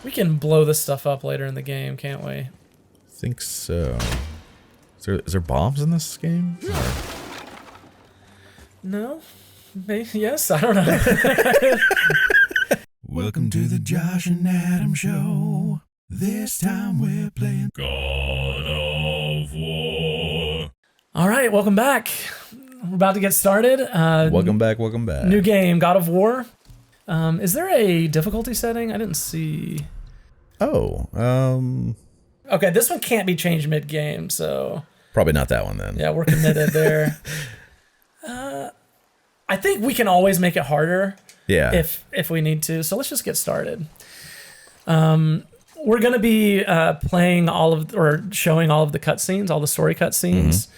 We can blow this stuff up later in the game, can't we? Think so. Is there bombs in this game? Or... No? Maybe, yes? I don't know. Welcome to the Josh and Adam Show. This time we're playing God of War. All right, welcome back. We're about to get started. Welcome back, welcome back. New game, God of War. Is there a difficulty setting? I didn't see. Oh, Okay, this one can't be changed mid-game, so... Probably not that one then. Yeah, we're committed there. I think we can always make it harder. Yeah. If we need to. So let's just get started. We're going to be playing showing all of the cutscenes, all the story cutscenes,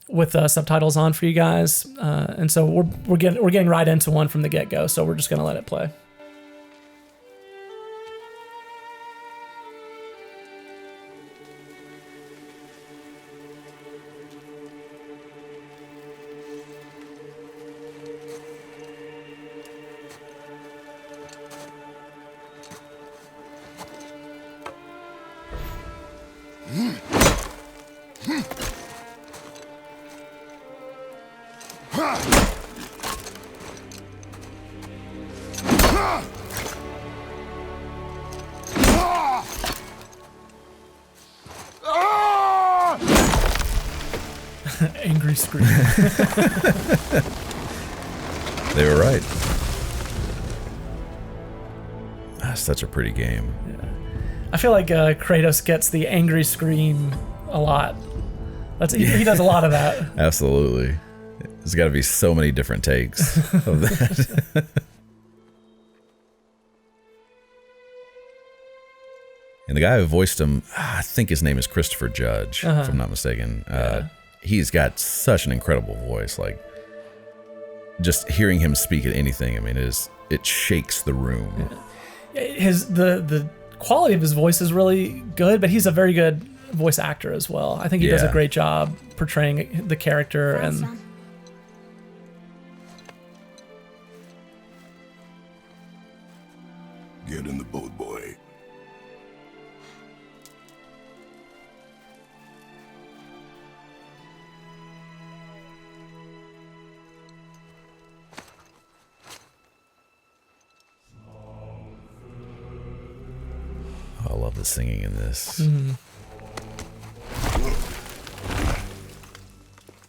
with subtitles on for you guys. And so we're getting right into one from the get-go. So we're just going to let it play. Angry scream. They were right. That's such a pretty game. Yeah. I feel like Kratos gets the angry scream a lot. He does a lot of that. Absolutely. There's got to be so many different takes of that. And the guy who voiced him, I think his name is Christopher Judge, if I'm not mistaken. He's got such an incredible voice. Like, just hearing him speak at anything, I mean, it shakes the room. The quality of his voice is really good, but he's a very good voice actor as well. I think he does a great job portraying the character. And Get in the boat, boy. I love the singing in this.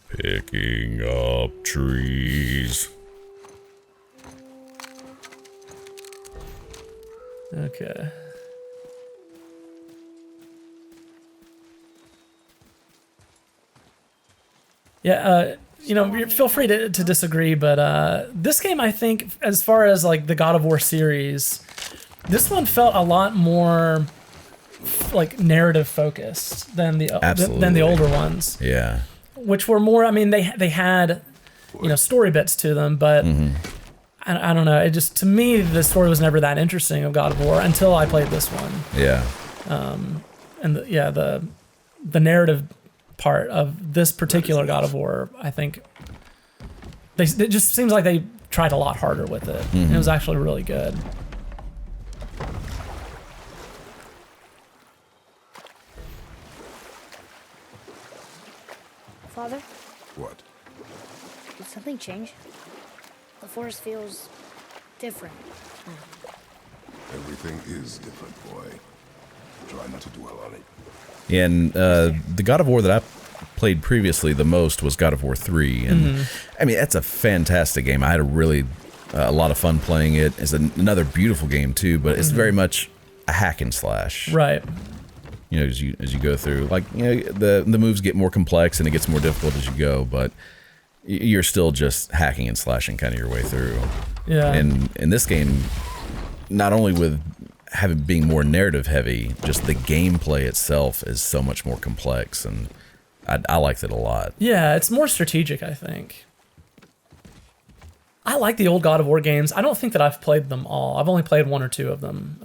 Picking up trees. okay. Yeah, feel free to disagree, but this game, I think, as far as like the God of War series, this one felt a lot more like narrative focused than the older ones. Yeah. Which were more. I mean, they had story bits to them, but I don't know. It just, to me, the story was never that interesting of God of War until I played this one. Yeah. And the narrative part of this particular God of War, I think it just seems like they tried a lot harder with it. It was actually really good. Father? What? Did something change? The forest feels different. Everything is different, boy. Try not to dwell on it. Yeah, and the God of War that I played previously the most was God of War 3. And I mean, that's a fantastic game. I had a lot of fun playing it. It's another beautiful game too, but it's very much a hack and slash. Right. As you go through, like, the moves get more complex and it gets more difficult as you go, but you're still just hacking and slashing kind of your way through. Yeah. And in this game, not only with being more narrative heavy, just the gameplay itself is so much more complex, and I liked it a lot. Yeah, it's more strategic, I think. I like the old God of War games. I don't think that I've played them all. I've only played one or two of them.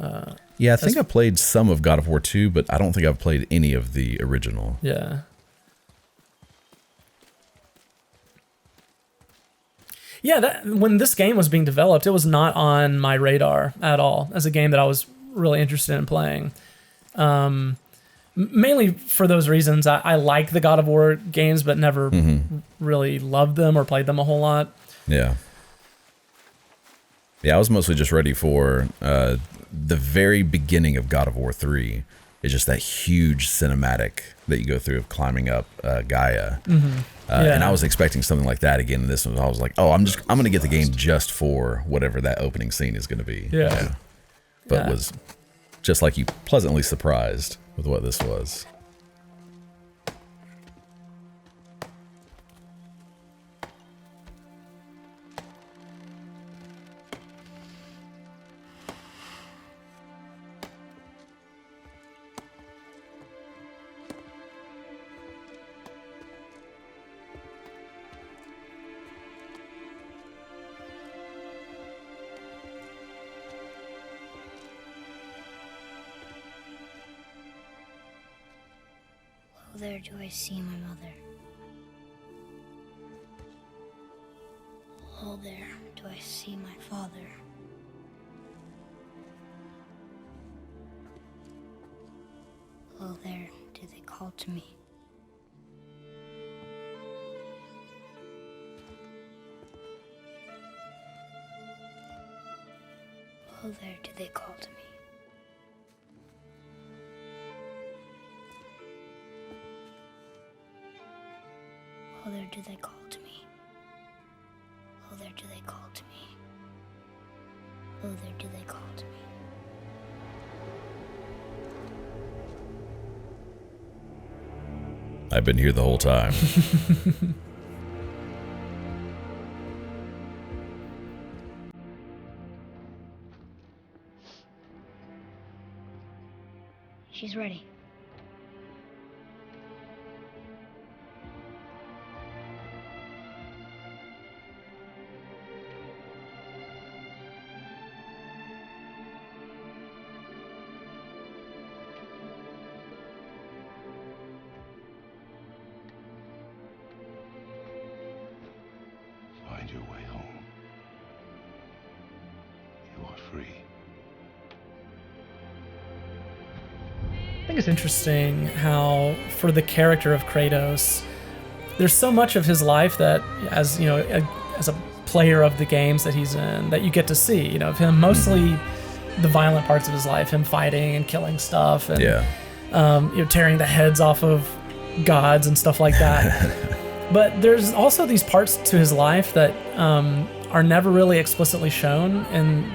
Yeah, I think I played some of God of War 2, but I don't think I've played any of the original. Yeah. Yeah, when this game was being developed, it was not on my radar at all as a game that I was really interested in playing. Mainly for those reasons. I like the God of War games, but never really loved them or played them a whole lot. Yeah. Yeah, I was mostly just ready for the very beginning of God of War 3. It's just that huge cinematic that you go through of climbing up Gaia. And I was expecting something like that again in this one. I was like, oh, I'm going to get the game just for whatever that opening scene is going to be. Yeah. But was just like you pleasantly surprised with what this was. Oh, there do I see my mother. Oh, there do I see my father. Oh, there do they call to me. Oh, there do they call to me. Oh, there do they call to me. Oh, there do they call to me. Oh, there do they call to me. I've been here the whole time. She's ready. Find your way home. You are free. I think it's interesting how, for the character of Kratos, there's so much of his life that, as you know, as a player of the games that he's in, that you get to see. You know, of him mostly the violent parts of his life, him fighting and killing stuff, and you know, tearing the heads off of gods and stuff like that. But there's also these parts to his life that are never really explicitly shown in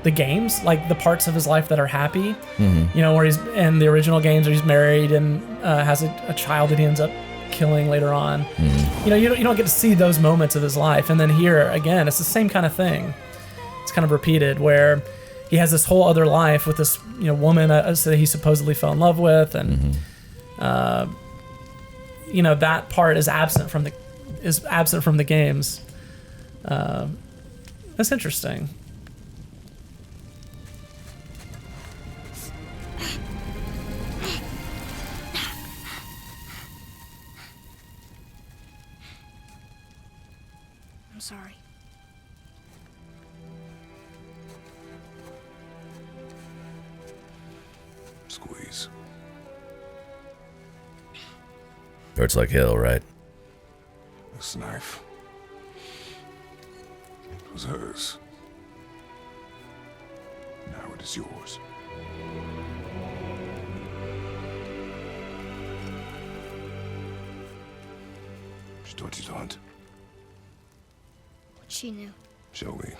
the games, like the parts of his life that are happy. You know, where he's in the original games where he's married and has a child that he ends up killing later on. You know, you don't get to see those moments of his life. And then here, again, it's the same kind of thing. It's kind of repeated where he has this whole other life with this, you know, woman that he supposedly fell in love with, and you know, that part is absent from the games. That's interesting. I'm sorry. Squeeze. Hurts like hell, right? This knife. It was hers. Now it is yours. She taught you to hunt. What she knew. Show me.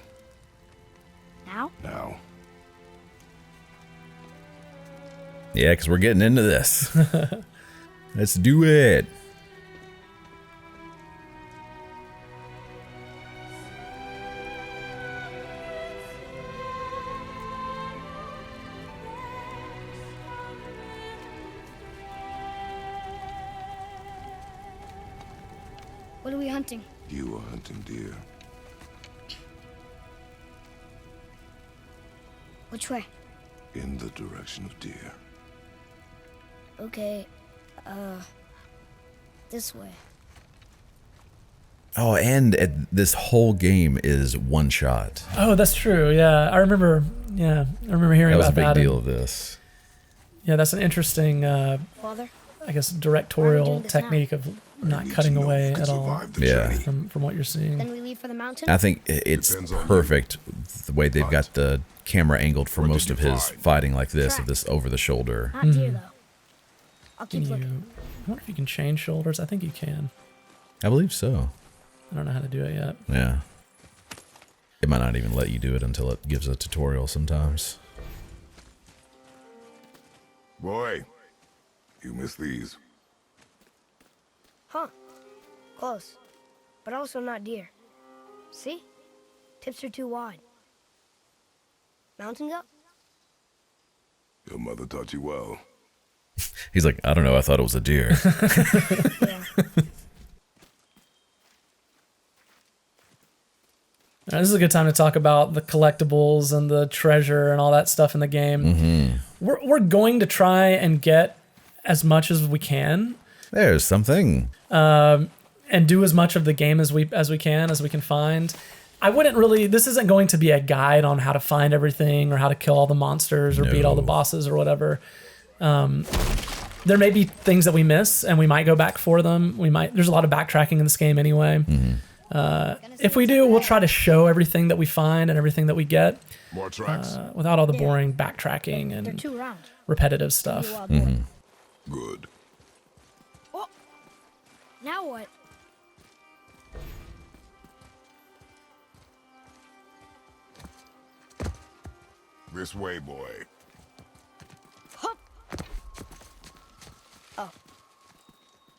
Now? Now. Yeah, because we're getting into this. Let's do it. What are we hunting? You are hunting deer. Which way? In the direction of deer. Okay, this way. Oh, and this whole game is one shot. Oh, that's true. Yeah, I remember Yeah, I remember hearing That was a about big that. deal of this. Yeah, that's an interesting, Father, I guess, Why are we directorial doing this now? technique of not need cutting to know away who can at all survive the Yeah. journey. from what you're seeing. then we leave for the mountain. I think it's Depends on you. perfect the way they've got the camera angled for What did most you of his find? fighting like this, of Tracks. this over the shoulder. Not deer though. I'll Can keep you? looking. I wonder if you can change shoulders. I think you can. I believe so. I don't know how to do it yet. Yeah. It might not even let you do it until it gives a tutorial sometimes. Boy, you missed these. Huh? Close, but also not deer. See? Tips are too wide. Mountain goat? Your mother taught you well. He's like, I don't know, I thought it was a deer. Yeah. This is a good time to talk about the collectibles and the treasure and all that stuff in the game. We're going to try and get as much as we can There's something. and do as much of the game as we can find. I wouldn't really. This isn't going to be a guide on how to find everything or how to kill all the monsters or beat all the No. bosses or whatever. There may be things that we miss and we might go back for them. There's a lot of backtracking in this game anyway. If we do, we'll try to show everything that we find and everything that we get More tracks? without all the boring backtracking They're and 2 round. repetitive You stuff. wild boy. Good. Oh. Now what? This way, boy. Hup. Oh.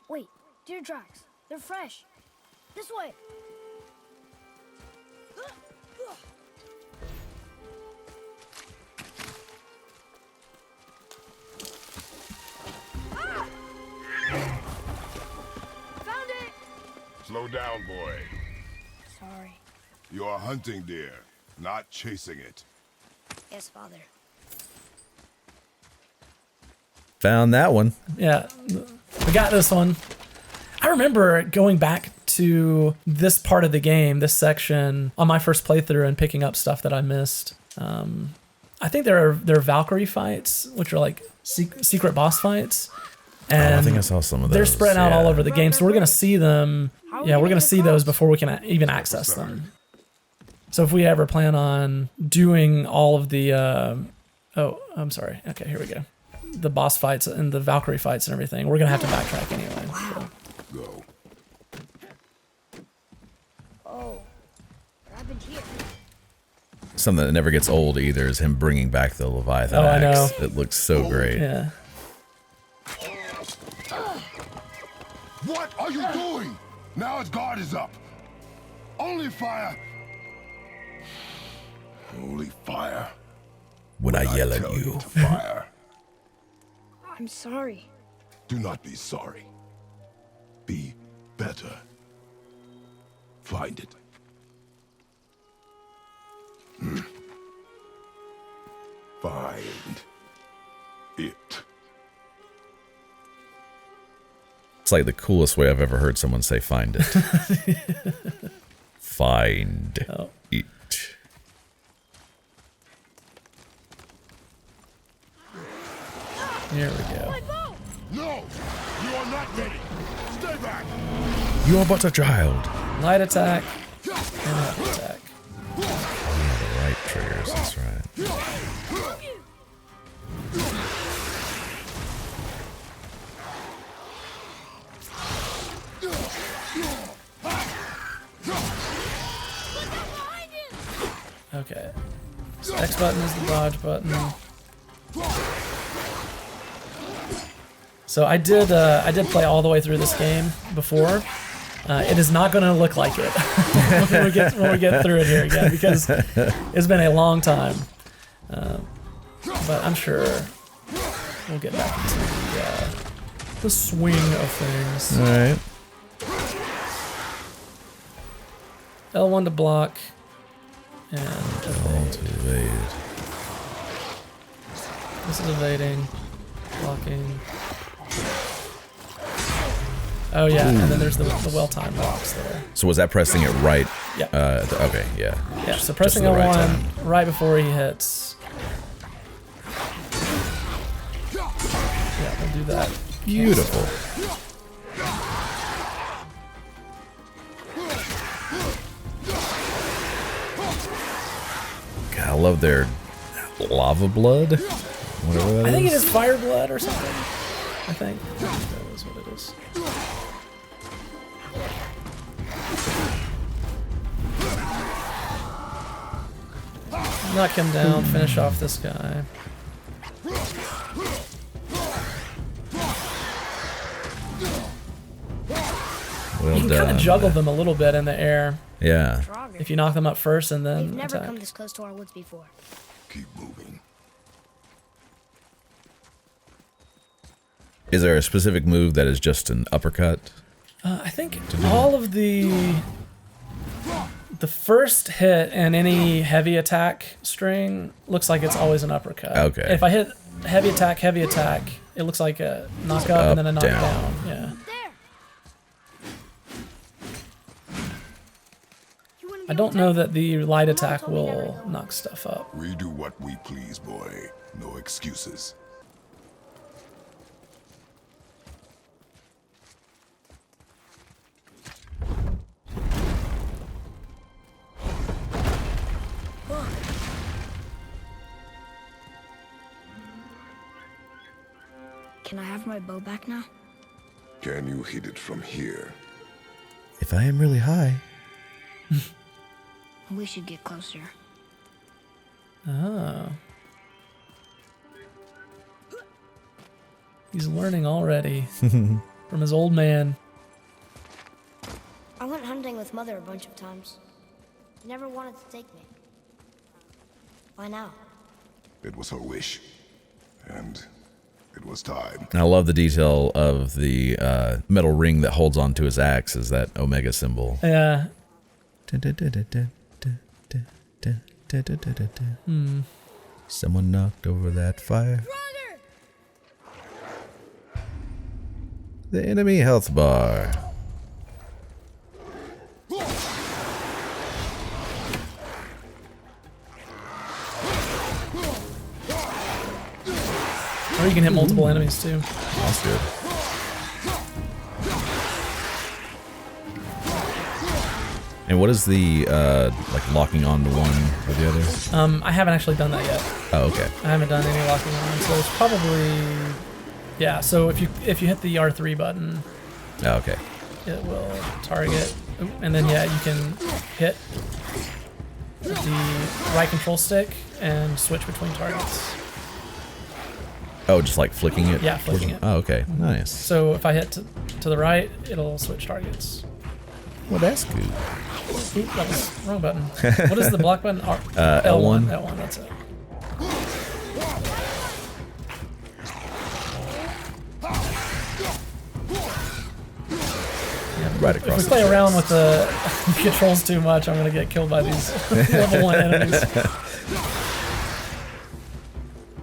Wait, deer tracks. They're fresh. This way. Ah! Found it. Slow down, boy. Sorry. You are hunting deer, not chasing it. Yes, Father. Found that one. Yeah, we got this one. I remember going back to this part of the game, this section, on my first playthrough and picking up stuff that I missed. I think there are Valkyrie fights, which are like secret boss fights. And I think I saw some of those. they're spread out all yeah. over the game, so we're gonna see them. How are we Yeah, we're gonna gonna get see those across? before we can even access them. So if we ever plan on doing all of the, oh, I'm sorry. Okay, here we go. The boss fights and the Valkyrie fights and everything, we're gonna have to backtrack anyway. So. Go. Oh, what happened here? Something that never gets old either is him bringing back the Leviathan Oh, I axe. know. It looks so great. Yeah. What are you doing? Now its guard is up. Only fire. Only fire. When I yell at tell you. to fire. I'm sorry. Do not be sorry. Be better. Find it. Find it. It's like the coolest way I've ever heard someone say find it. Find Oh. it. Here we go. No! You are not ready! Stay back! You are but a child. Light attack and heavy attack. The right triggers, that's right. Okay. So X button is the dodge button. So I did play all the way through this game before. It is not going to look like it when we get through it here again because it's been a long time. But I'm sure we'll get back into the swing of things. All right. L1 to block and All evade. to evade. This is evading, blocking. Oh yeah, and then there's the well-timed blocks there. So was that pressing it right? Yeah. Okay, yeah. Yeah, so pressing the right L1 time. right before he hits We'll do that. Beautiful. God, I love their lava blood. Whatever that I think it is. is fire blood or something. I think that is what it is. Knock him down, finish off this guy. Well You can done. kind of juggle them a little bit in the air Yeah. Draugr. if you knock them up first and They've then never attack. come this close to our woods before. Keep moving. Is there a specific move that is just an uppercut? I think all of the first hit and any heavy attack string looks like it's always an uppercut. Okay. If I hit heavy attack, it looks like a knock up and then a knock down. down. Yeah. There. You wouldn't be I able don't to know take that the light Mom attack told me never will to go. knock stuff up. We do what we please, boy. No excuses. Can I have my bow back now? Can you hit it from here? If I am really high. We should get closer. Oh. He's learning already from his old man. I went hunting with Mother a bunch of times. Never wanted to take me. Why now? It was her wish. And it was time. And I love the detail of the metal ring that holds onto his axe is that Omega symbol. Yeah. Someone knocked over that fire. The enemy health bar. Or you can hit multiple enemies too. That's good. And what is the like locking on to one or the other? I haven't actually done that yet. Oh, okay. I haven't done any locking on, so it's probably yeah. So if you hit the R3 button, Oh, okay. it will target, and then yeah, you can hit the right control stick and switch between targets. Oh, just like flicking it? Yeah, flicking it. Oh, okay. Nice. So if I hit to the right, it'll switch targets. Well, that's good. Oop, that was wrong button. What is the block button? L1. L1, that's it. Right If across we the play chest. around with the controls too much, I'm gonna get killed by these level 1 enemies.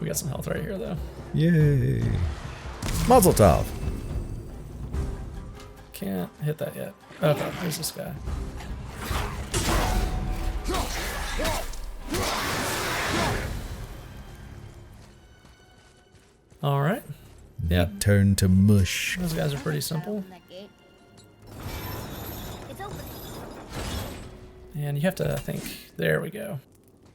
We got some health right here, though. Yay. Mazel tov. Can't hit that yet. Okay, there's this guy. All right. Yeah, Turn to mush. those guys are pretty simple. That gate. It's open. And you have to, I think, there we go.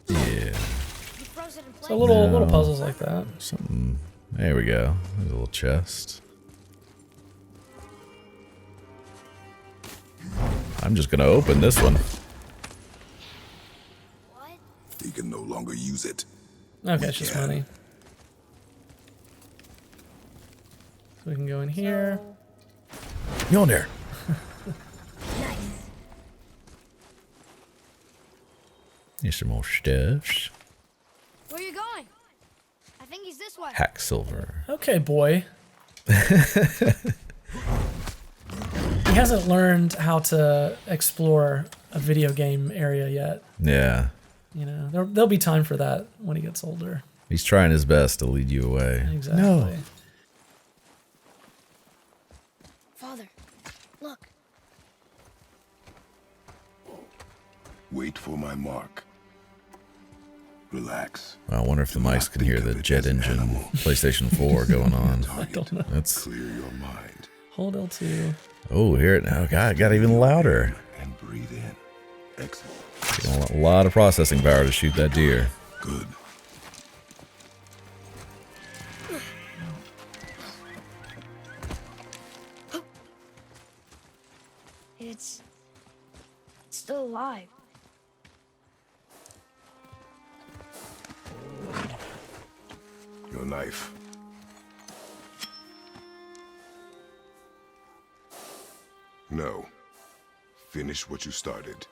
Yeah. You froze it in place. So little No. puzzles like that. Something. There we go. There's a little chest. I'm just gonna open this one. What? He can no longer use it. Okay, it's just money. So we can go in here. You on there? Nice. Here's some more stuffs. Where are you going? I think he's this way. Hack silver. Okay, boy. He hasn't learned how to explore a video game area yet. Yeah. You know, there'll be time for that when he gets older. He's trying his best to lead you away. Exactly. No. Father, look. Wait for my mark. Relax. I wonder if the mice can hear the jet engine PlayStation 4 going on. I don't know. That's. Clear your mind Hold L2. Oh, hear it now. God, it got even louder. and breathe in. Exhale. Getting a lot of processing power to shoot that deer. Good. It's still alive. Your knife. No. Finish what you started.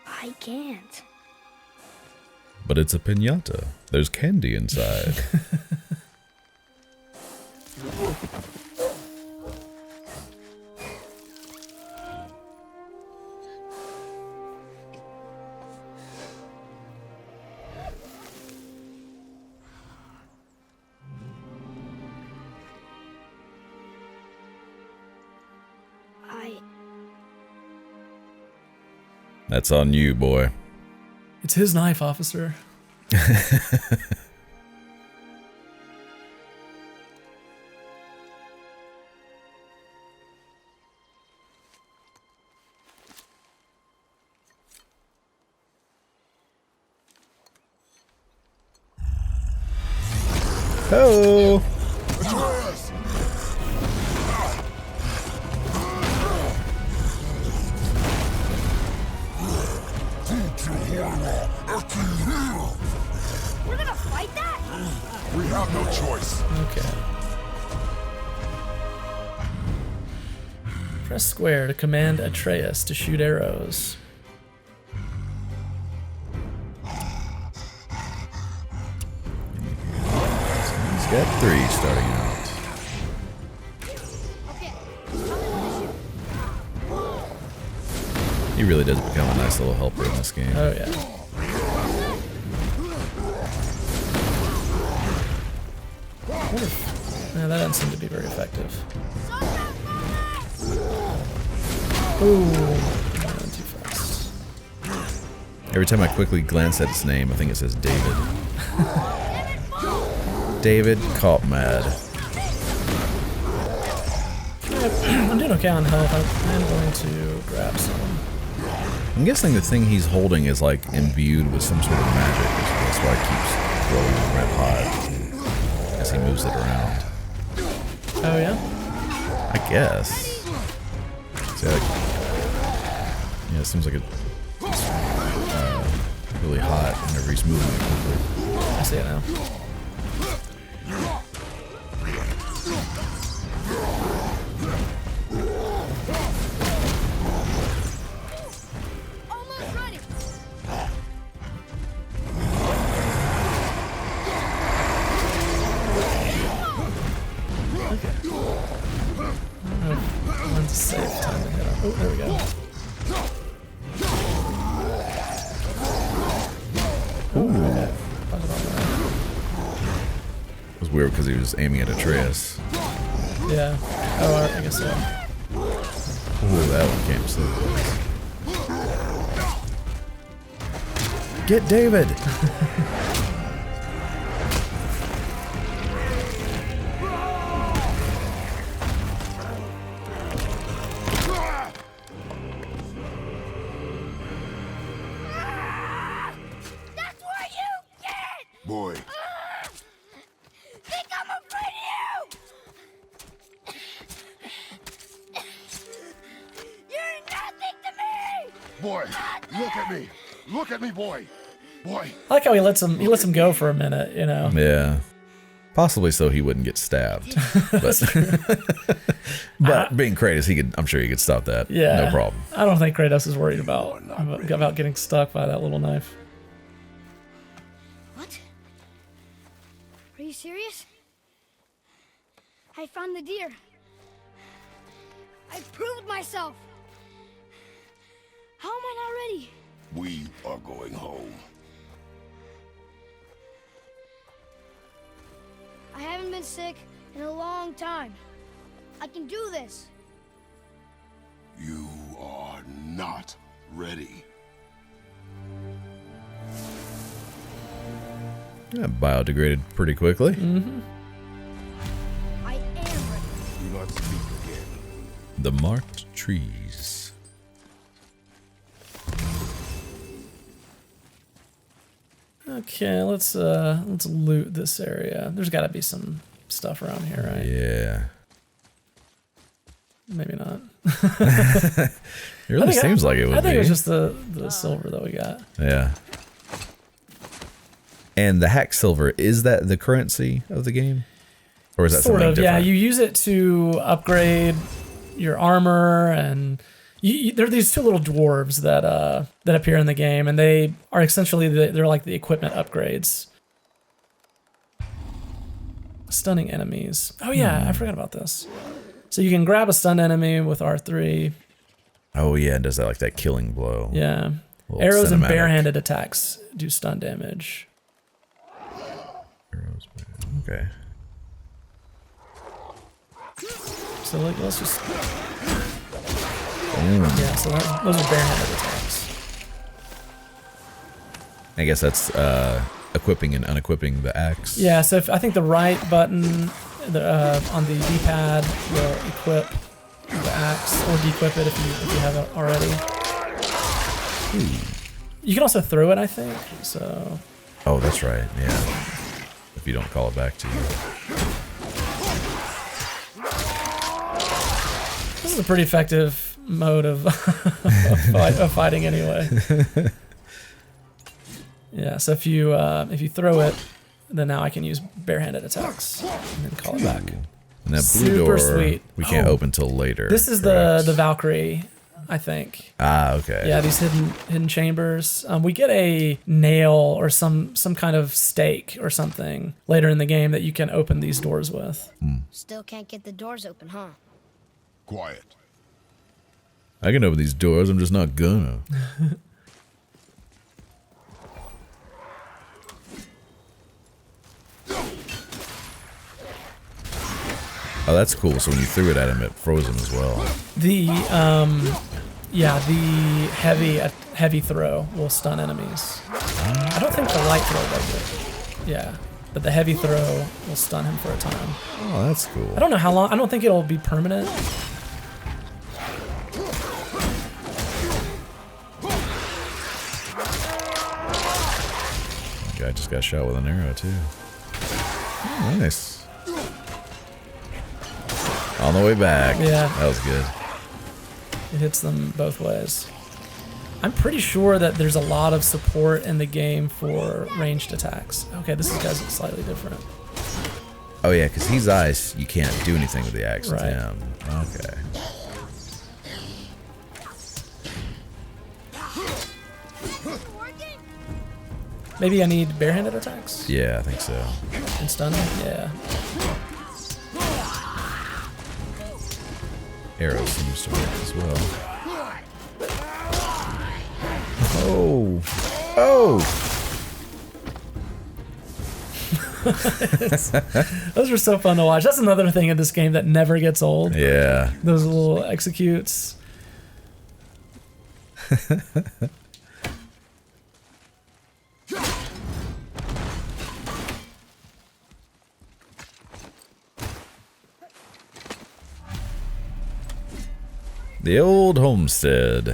I can't. But it's a piñata. There's candy inside. That's on you, boy. It's his knife, officer. Oh. We're gonna fight that? We have no choice. Okay. Press square to command Atreus to shoot arrows. He's got 3 starting out. Okay. Tell me when to shoot. He really does become a nice little helper in this game. Oh yeah. Yeah, that doesn't seem to be very effective. Ooh, I went too fast. Every time I quickly glance at its name, I think it says David. David caught mad. I'm doing okay on health. I'm going to grab some. I'm guessing the thing he's holding is like imbued with some sort of magic. That's why it keeps glowing red hot as he moves it around. Oh yeah? I guess. See, like, yeah, it seems like it's really hot whenever he's moving it quickly. I see it now. Almost ready. When's a safe time to hit him? Oh, there we go. Okay. Put it on there. It was weird because he was aiming at Atreus. Yeah. Oh, I guess so. Ooh, that one came so close. Get David! That's what you get! Boy, Think I'm afraid of you! You're nothing to me! boy, look at me. Look at me, boy. Boy. I like how he lets him go for a minute, you know. Yeah. Possibly so he wouldn't get stabbed. But being Kratos, I'm sure he could stop that. Yeah. No problem. I don't think Kratos is worried about getting stuck by that little knife. What? Are you serious? I found the deer. I proved myself. How am I not ready? We are going home. I haven't been sick in a long time. I can do this. You are not ready. Yeah, biodegraded pretty quickly. I am ready. Do not speak again. The marked trees. Okay, let's loot this area. There's got to be some stuff around here, right? Yeah. Maybe not. It really seems like it would I think be. it was just the silver that we got. Yeah. And the hack silver, is that the currency of the game? Or is that Sort something of, different? yeah. You use it to upgrade your armor, and there are these two little dwarves that appear in the game, and they are essentially they're like the equipment upgrades. Stunning enemies. Oh yeah, I forgot about this. So you can grab a stunned enemy with R3. Oh yeah, it does that like that killing blow. Yeah. Little Arrows and cinematic. barehanded attacks do stun damage. Arrows, okay. So let's just. Yeah, so those are barehanded attacks. I guess that's equipping and unequipping the axe. Yeah, so I think the right button on the D-pad will equip the axe, or de-equip it if you have it already. You can also throw it, I think. So. Oh, that's right. Yeah. If you don't call it back to you. This is a pretty effective mode of, of fighting anyway. Yeah, so if you throw it, then now I can use barehanded attacks and then call it back. And that blue Super door sweet. we can't open till later. This is correct? the Valkyrie, I think. Ah, okay. Yeah, these hidden chambers. We get a nail or some kind of stake or something later in the game that you can open these doors with. Still can't get the doors open, huh? Quiet. I can open these doors, I'm just not gonna. Oh, that's cool. So when you threw it at him, it froze him as well. The heavy throw will stun enemies. I don't think the light throw does it. Yeah, but the heavy throw will stun him for a time. Oh, that's cool. I don't know how long. I don't think it'll be permanent. Guy just got shot with an arrow too. Oh, nice. On the way back. Yeah. That was good. It hits them both ways. I'm pretty sure that there's a lot of support in the game for ranged attacks. Okay, this guy's slightly different. Oh yeah, because he's ice. You can't do anything with the axe with Right. him. Okay. Maybe I need barehanded attacks Yeah, I think so. and stun him? Yeah. Arrow seems to work as well. Oh. Oh. Those are so fun to watch. That's another thing in this game that never gets old. Yeah. Those little executes. The old homestead.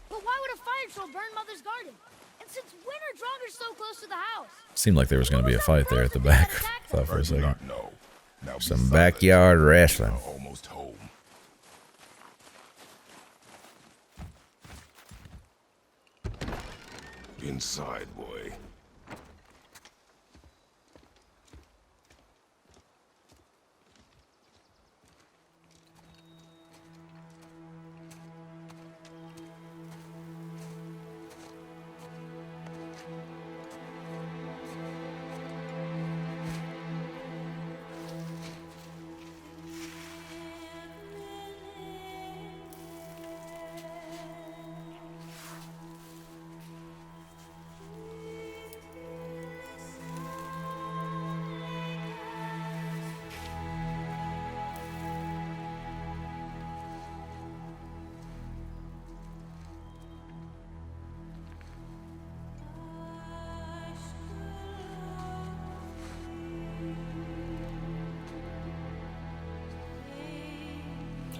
But why would a fire troll burn Mother's garden? And since when are Draugrs so close to the house? Seemed like there was going to be a fight there at the back. Thought for a I do second. not know. Now be Some silent. backyard wrestling. Are almost home. Inside, boy.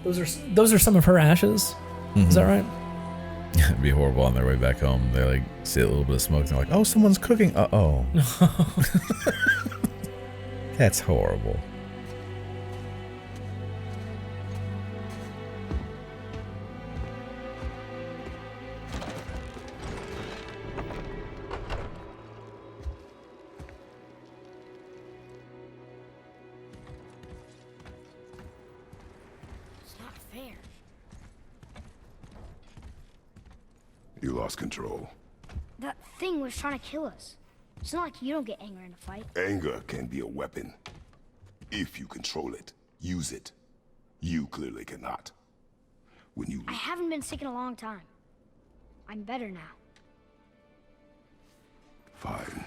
Those are some of her ashes. Is that right? It'd be horrible on their way back home. They like see a little bit of smoke. And they're like, "Oh, someone's cooking." Uh-oh. That's horrible. It's not fair. You lost control. That thing was trying to kill us. It's not like you don't get angry in a fight. Anger can be a weapon. If you control it, use it. You clearly cannot. When you... I haven't been sick in a long time. I'm better now. Fine.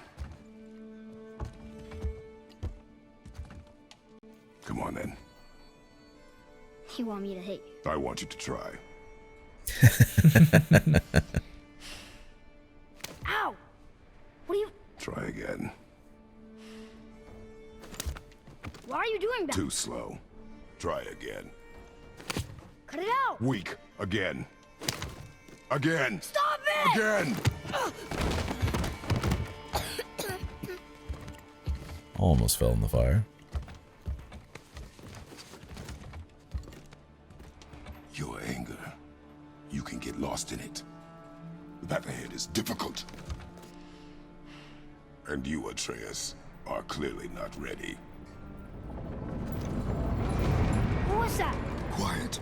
Come on then. You want me to hit you? I want you to try. Ow! What are you... Try again. Why are you doing that? Too slow. Try again. Cut it out! Weak. Again. Again. Stop it! Again! Almost fell in the fire. Your anger. You can get lost in it. The path ahead is difficult. And you, Atreus, are clearly not ready. What was that? Quiet.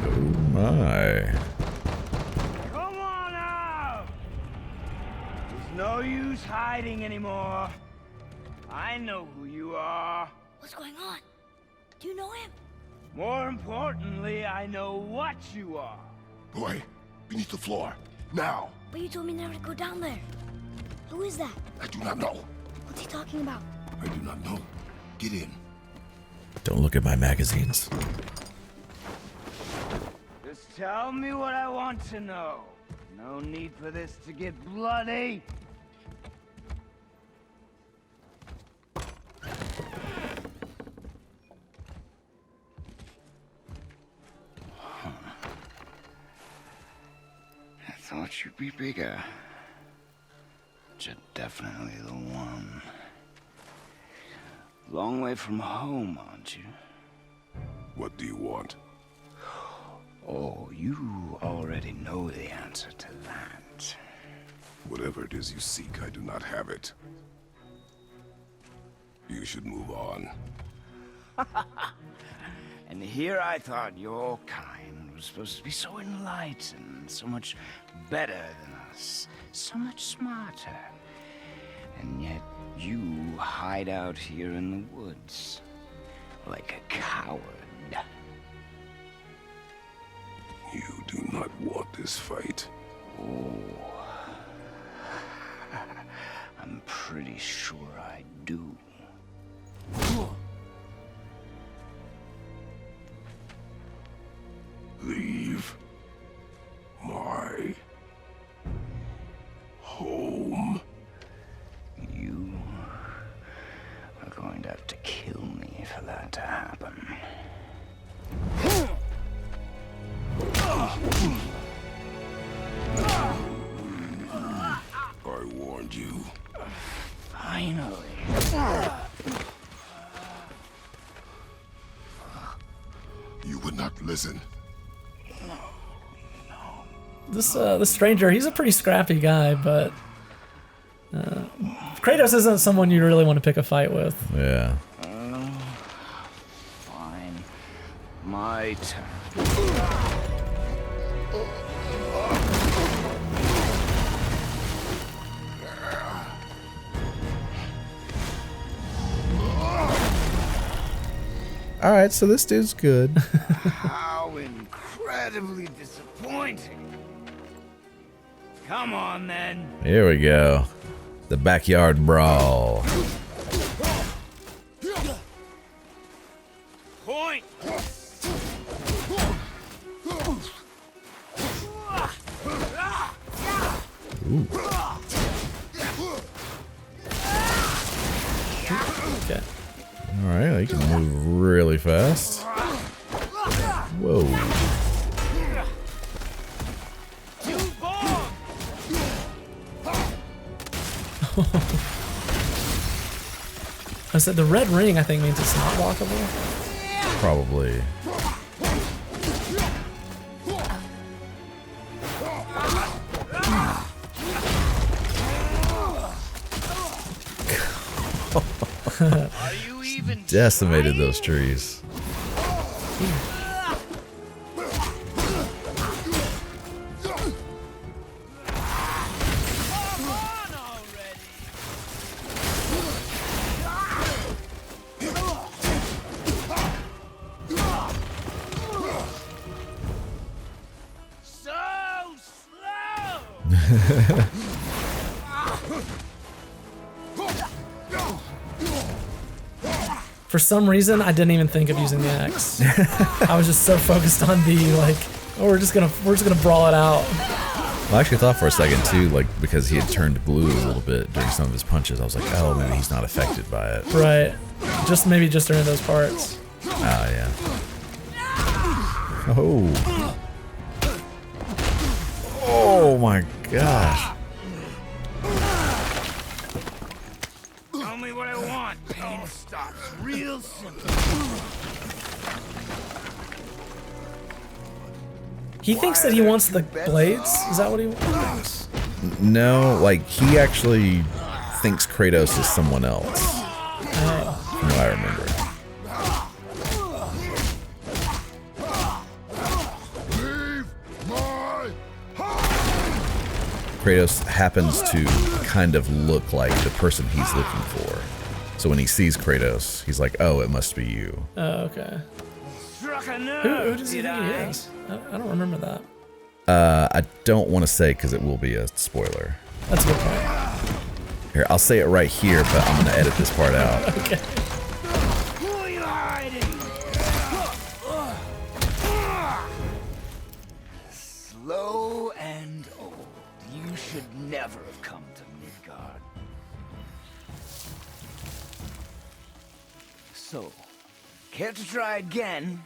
Oh my. Come on out! There's no use hiding anymore. I know who you are. What's going on? Do you know him? More importantly, I know what you are. Boy, beneath the floor. Now! But you told me never to go down there. Who is that? I do not know. What's he talking about? I do not know. Get in. Don't look at my magazines. Just tell me what I want to know. No need for this to get bloody. I thought you'd be bigger. But you're definitely the one. Long way from home, aren't you? What do you want? Oh, you already know the answer to that. Whatever it is you seek, I do not have it. You should move on. And here I thought your kind was supposed to be so enlightened, so much better than us, so much smarter. And yet you hide out here in the woods, like a coward. You do not want this fight. Oh, I'm pretty sure I do. Leave my home. You are going to have to kill me for that to happen. I warned you. Finally. You would not listen. This stranger, he's a pretty scrappy guy, but Kratos isn't someone you really want to pick a fight with. Yeah. Fine. My turn. All right, so this dude's good. How incredibly disappointing. Come on, then. Here we go. The backyard brawl. Point. Ooh. Okay. All right, you can move really fast. Whoa. I said the red ring, I think, means it's not walkable. Probably. Are you even Decimated those trees. Come on already? So slow. For some reason, I didn't even think of using the axe. I was just so focused on the like, oh, we're just gonna brawl it out. Well, I actually thought for a second too, like because he had turned blue a little bit during some of his punches, I was like, oh, maybe he's not affected by it. Right. Maybe just during those parts. Ah, yeah. Oh. Oh my gosh. Tell me what I want. Pain stops real simple. He thinks that he wants the blades. Is that what he wants? No, like he actually thinks Kratos is someone else. From what I remember. Kratos happens to kind of look like the person he's looking for. So when he sees Kratos, he's like, oh, it must be you. Oh, okay. Struck a Who nerve, does he did think he I? is? I don't remember that. I don't want to say because it will be a spoiler. That's a good point. Here, I'll say it right here, but I'm going to edit this part out. Okay. Who are you hiding? Slow and old. You should never have come to Midgard. So, care to try again?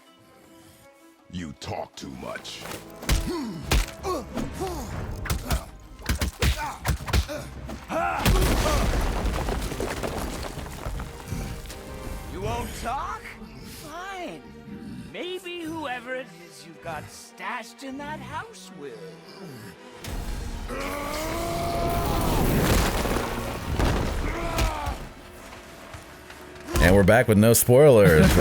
You talk too much. You won't talk? Fine. Maybe whoever it is you've got stashed in that house will. And we're back with no spoilers. We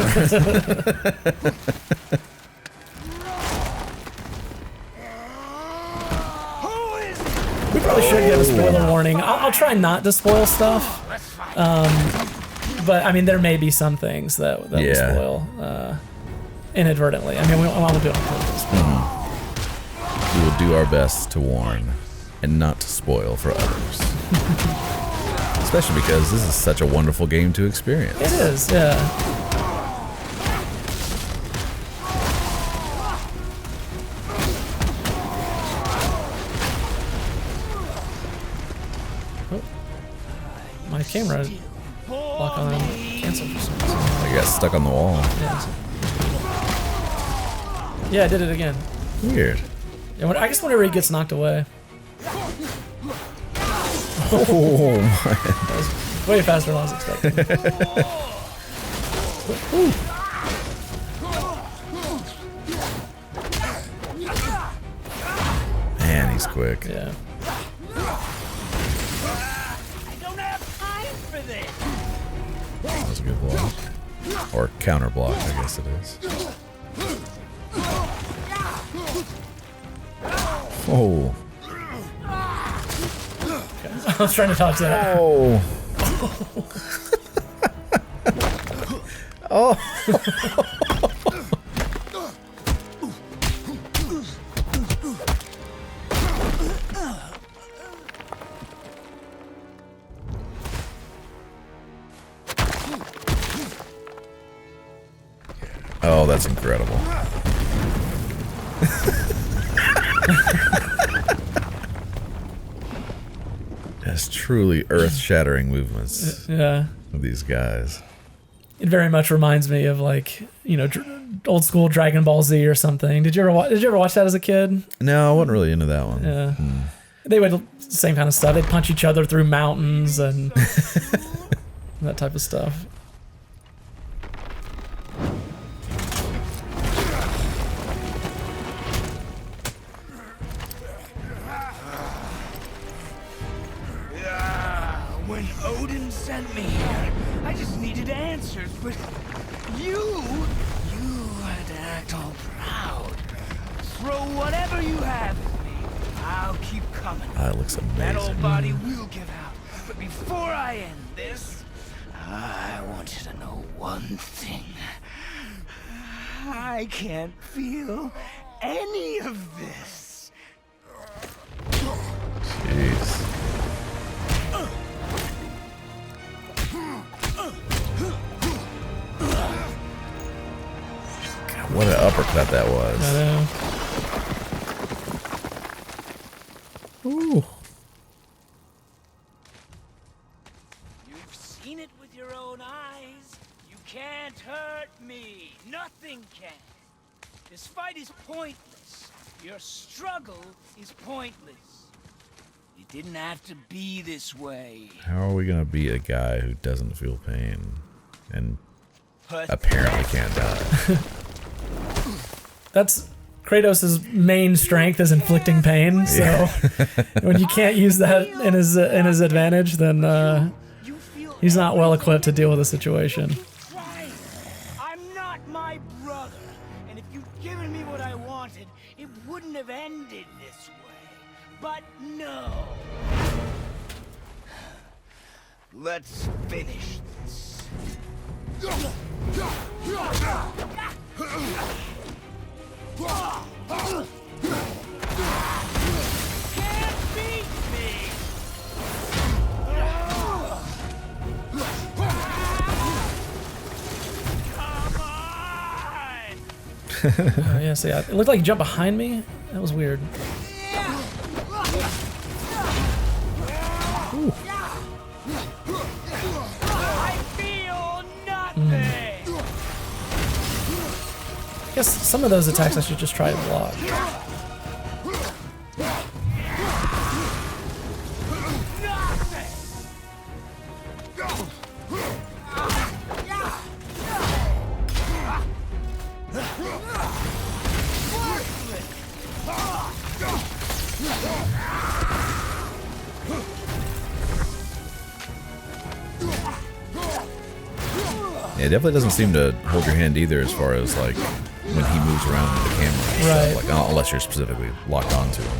probably should give a spoiler warning. I'll try not to spoil stuff. But I mean, there may be some things that will Yeah. spoil inadvertently. I mean, we won't do it on purpose. We will do our best to warn and not to spoil for others. Especially because this is such a wonderful game to experience. It is, yeah. Oh. My camera lock on cancel for some reason. I got stuck on the wall. Yeah, I did it again. Weird. Yeah, I guess whenever he gets knocked away. Oh my. That was way faster than I was expecting. Man, he's quick. Yeah. I don't have time for this. That was a good block. Or counter block, I guess it is. Oh. I was trying to talk to that. Oh. Oh. Oh, that's incredible. That's truly earth-shattering movements Yeah. of these guys. It very much reminds me of like, you know, old school Dragon Ball Z or something. Did you ever watch that as a kid? No, I wasn't really into that one. Yeah. They would same kind of stuff. They'd punch each other through mountains and that type of stuff. When Odin sent me here, I just needed answers, but you had to act all proud. Throw whatever you have at me. I'll keep coming. That looks That old amazing. body will give out. But before I end this, I want you to know one thing. I can't feel any of this. Jeez. God, what an uppercut that was. I know. Ooh. You've seen it with your own eyes. You can't hurt me. Nothing can. This fight is pointless. Your struggle is pointless. It didn't have to be this way. How are we gonna beat a guy who doesn't feel pain and apparently can't die? That's Kratos' main strength is inflicting pain. So when you can't use that in his advantage, then he's not well equipped to deal with the situation. I'm not my brother, and if you'd given me what I wanted, it wouldn't have ended this way. But no. Let's finish this. Can't beat me. Come on. Yeah, see, it looked like he jumped behind me. That was weird. I feel nothing. I guess some of those attacks I should just try to block. Yeah, it definitely doesn't seem to hold your hand either as far as like when he moves around with the camera and Right. stuff, like unless you're specifically locked onto him.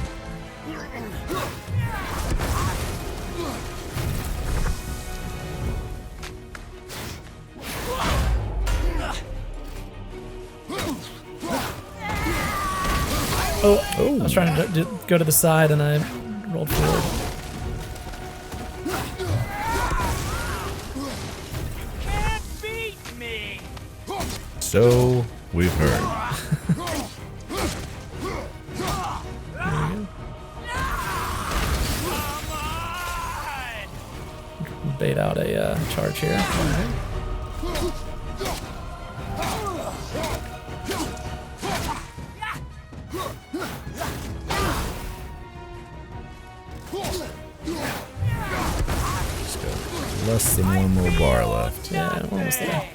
Oh, I was trying to go to the side and I rolled forward. Can't beat me. So we've heard. Come on. Bait out a charge here. Less than one more bar left. Yeah, almost there.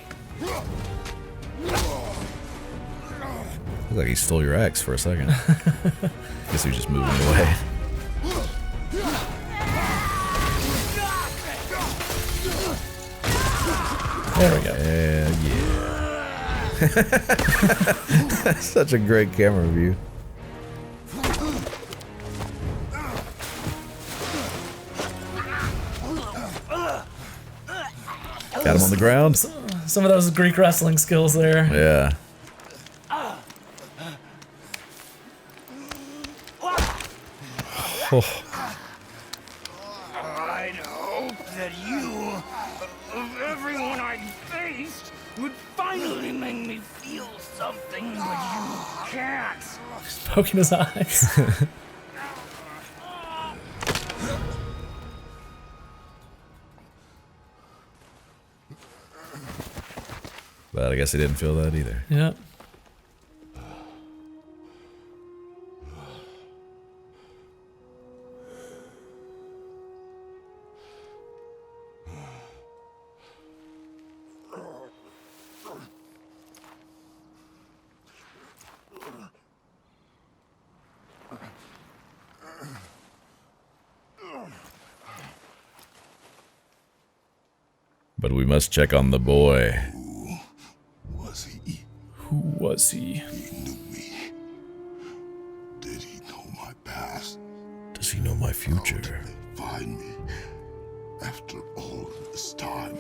Looks like he stole your axe for a second. Guess he was just moving away. There we go. Yeah. Such a great camera view. Got him on the ground. Some of those Greek wrestling skills there. Yeah. Oh. I'd hope that you, of everyone I faced, would finally make me feel something, but you can't. Poking his eyes. But I guess he didn't feel that either. Yep. But we must check on the boy. Was he? Who was he? He knew me. Did he know my past? Does he know my How future? did they find me after all this time?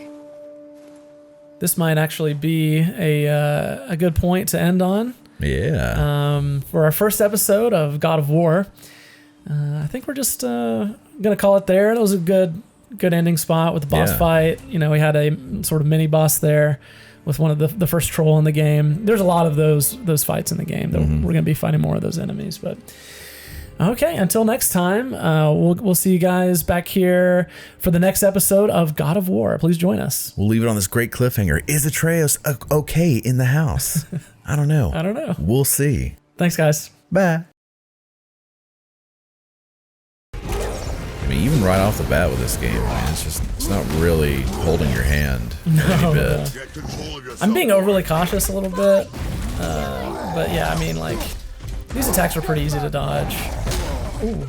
This might actually be a good point to end on. Yeah. For our first episode of God of War. I think we're just gonna call it there. That was a good ending spot with the boss fight. You know, we had a sort of mini boss there with one of the first troll in the game. There's a lot of those fights in the game. We're gonna be fighting more of those enemies. But okay, until next time, we'll see you guys back here for the next episode of God of War. Please join us. We'll leave it on this great cliffhanger. Is Atreus okay in the house? I don't know. I don't know. We'll see. Thanks, guys. Bye. I mean, even right off the bat with this game, man, it's not really holding your hand any bit. Get control of yourself. I'm being overly cautious a little bit. But yeah, I mean, like, these attacks are pretty easy to dodge. Ooh.